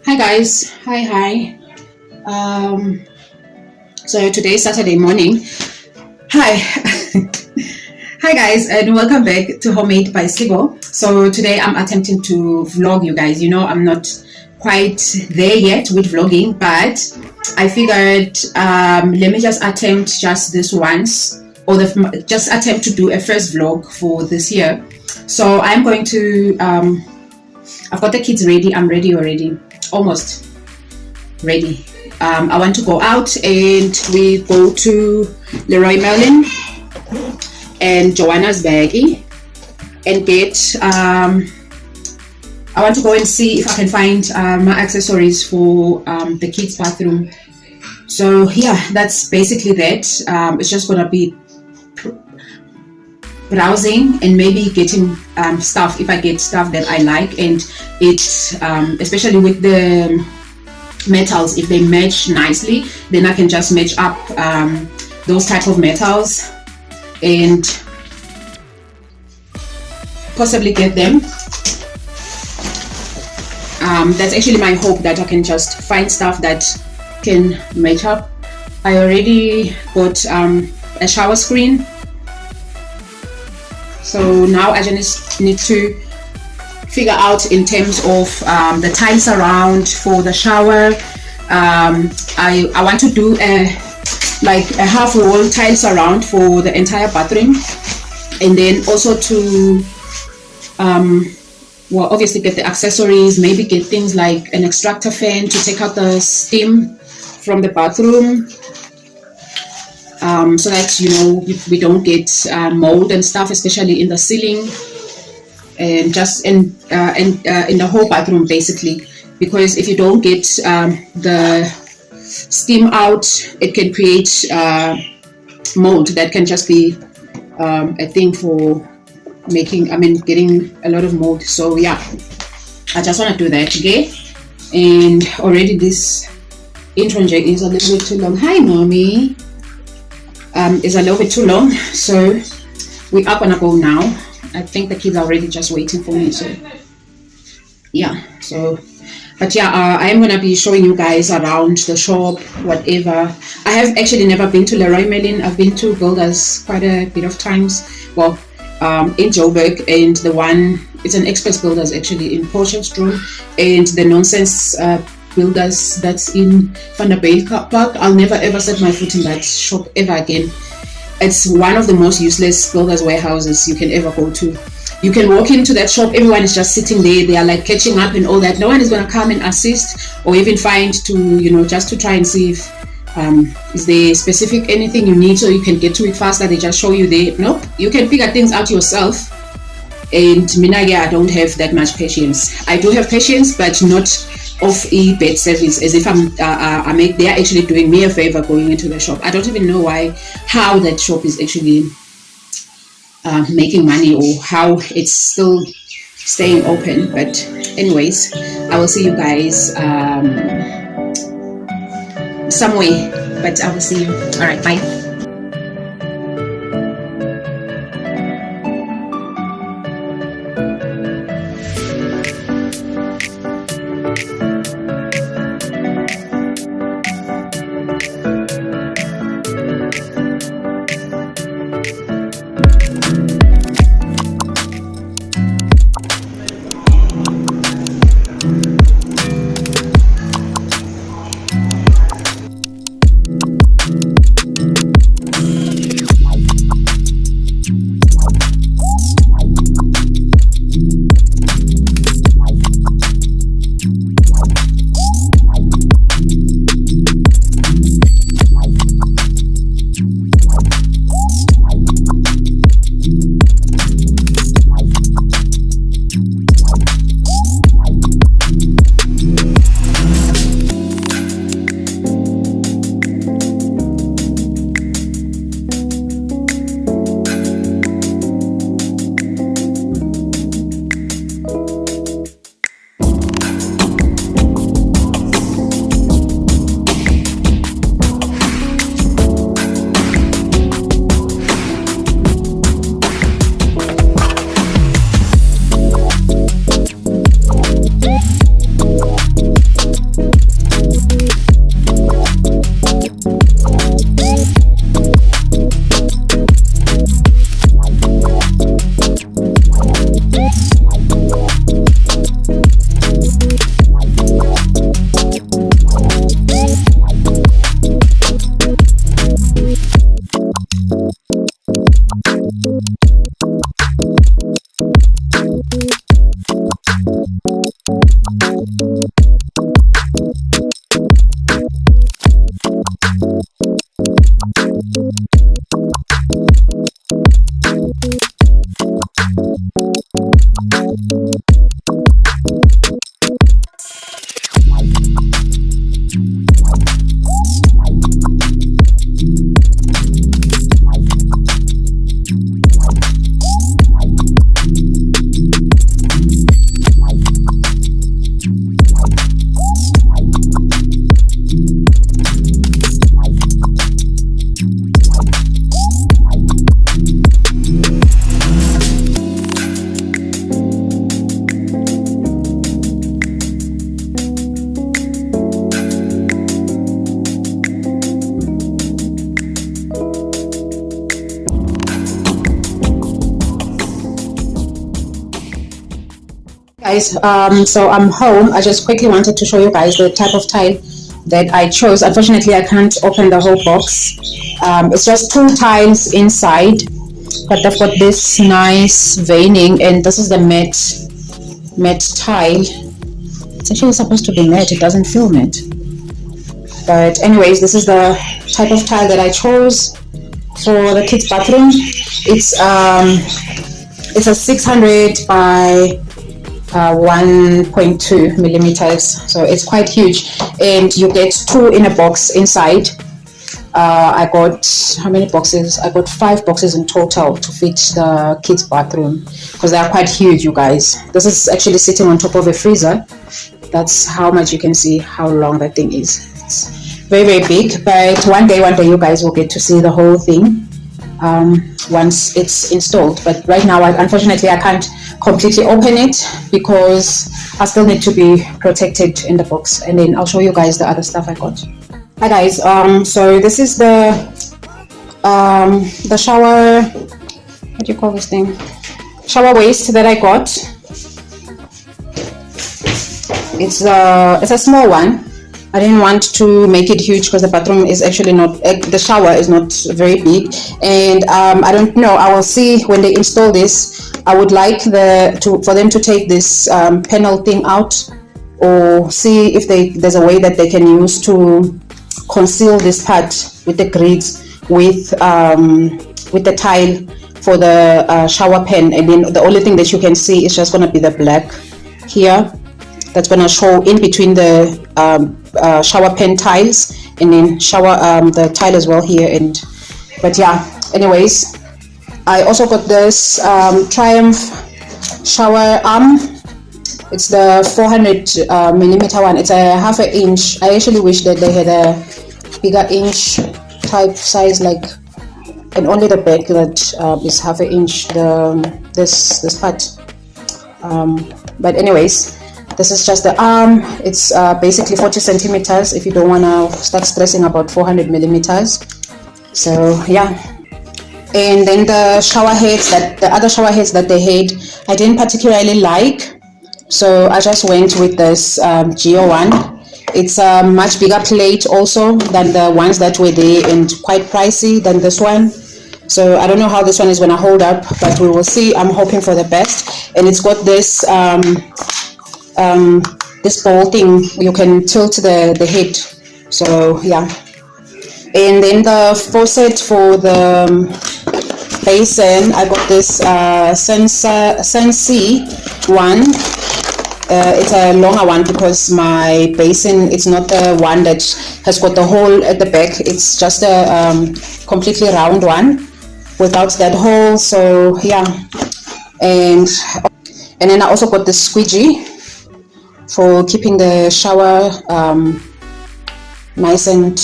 Hi guys, hi. Um, so today is Saturday morning. Hi, hi guys, and welcome back to Homemade by SIBO. So today I'm attempting to vlog you guys. You know, I'm not quite there yet with vlogging, but I figured let me just attempt just this once, or just attempt to do a first vlog for this year. So I'm going to. I've got the kids ready. I'm ready already. Almost ready. I want to go out and we go to Leroy Merlin and Joanna's Baggy and get I want to go and see if I can find my accessories for the kids bathroom. So yeah, that's basically that. It's just gonna be browsing and maybe getting stuff if I get stuff that I like, and it's especially with the metals, if they match nicely, then I can just match up those type of metals and possibly get them. That's actually my hope, that I can just find stuff that can match up. I already got a shower screen. So now I just need to figure out in terms of the tiles around for the shower. I want to do a half wall tiles around for the entire bathroom, and then also to well, obviously get the accessories, maybe get things like an extractor fan to take out the steam from the bathroom. So that, you know, we don't get mold and stuff, especially in the ceiling and just in the whole bathroom basically, because if you don't get the steam out, it can create mold that can just be a thing for getting a lot of mold. So yeah, I just want to do that, okay? And already this intro is a little bit too long. Hi mommy. Is a little bit too long, so we are gonna go now. I think the kids are already just waiting for me, so yeah. But yeah, I am gonna be showing you guys around the shop, whatever. I have actually never been to Leroy Merlin. I've been to Builders quite a bit of times. Well, in Joburg, and the one, it's an Express Builders actually in Potchefstroom, and the Nonsense Builders that's in Vanderbilt Park. I'll never ever set my foot in that shop ever again. It's one of the most useless builders warehouses you can ever go to. You can walk into that shop, everyone is just sitting there, they are like catching up and all that. No one is going to come and assist or even find to, you know, just to try and see if is there specific anything you need so you can get to it faster. They just show you there. Nope, you can figure things out yourself. And Minaga, I don't have that much patience. I do have patience, but not of a bad service, as if they're actually doing me a favor going into the shop. I don't even know how that shop is actually making money, or how it's still staying open. But anyways, I will see you guys somewhere, but I will see you. All right, bye. guys, so I'm home. I just quickly wanted to show you guys the type of tile that I chose. Unfortunately, I can't open the whole box. It's just 2 tiles inside, but they've got this nice veining, and this is the matte tile. It's actually supposed to be matte. It doesn't feel matte. But anyways, this is the type of tile that I chose for the kids' bathroom. It's a 600 by 1.2 millimeters, so it's quite huge, and you get 2 in a box inside. I got, how many boxes? I got 5 boxes in total to fit the kids' bathroom, because they are quite huge, you guys. This is actually sitting on top of a freezer. That's how much you can see how long that thing is. It's very, very big, but one day you guys will get to see the whole thing once it's installed. But right now, unfortunately, I can't completely open it because I still need to be protected in the box, and then I'll show you guys the other stuff I got. Hi guys, so this is the shower, what do you call this thing, shower waste that I got. It's a small one. I didn't want to make it huge because the bathroom is actually not, the shower is not very big, and I don't know, I will see when they install this. I would like for them to take this panel thing out, or see if there's a way that they can use to conceal this part with the grids with the tile for the shower pan, and then the only thing that you can see is just going to be the black here that's going to show in between the shower pan tiles, and then the tile as well here. And but yeah, anyways, I also got this Triumph shower arm. It's the 400 millimeter one. It's a half an inch. I actually wish that they had a bigger inch type size, like, and only the back that is half an inch, this part. But anyways, this is just the arm. It's basically 40 centimeters if you don't want to start stressing about 400 millimeters. So yeah. And then the shower heads, the other shower heads that they had, I didn't particularly like, so I just went with this Geo one. It's a much bigger plate also than the ones that were there, and quite pricey than this one. So I don't know how this one is going to hold up, but we will see. I'm hoping for the best. And it's got this this ball thing, you can tilt the head. So yeah. And then the faucet for the basin, I got this Sensi one. It's a longer one because my basin, it's not the one that has got the hole at the back. It's just a completely round one without that hole. So yeah. And then I also got the squeegee for keeping the shower nice and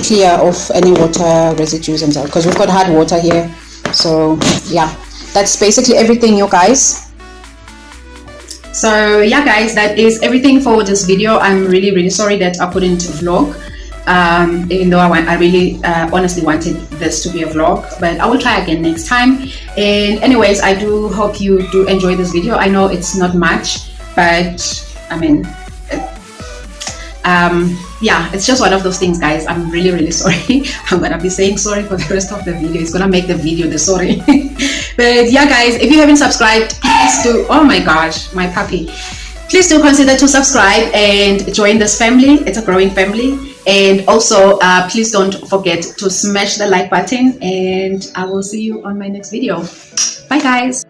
clear of any water residues and stuff, because we've got hard water here. So yeah, that's basically everything, you guys. So yeah guys, that is everything for this video. I'm really sorry that I couldn't vlog, even though I really honestly wanted this to be a vlog, but I will try again next time. And anyways, I do hope you do enjoy this video. I know it's not much, but I mean, yeah, it's just one of those things, guys. I'm really sorry. I'm gonna be saying sorry for the rest of the video. It's gonna make the video the sorry. But yeah guys, if you haven't subscribed, please do. Oh my gosh, my puppy, please do consider to subscribe and join this family. It's a growing family. And also please don't forget to smash the like button, and I will see you on my next video. Bye guys.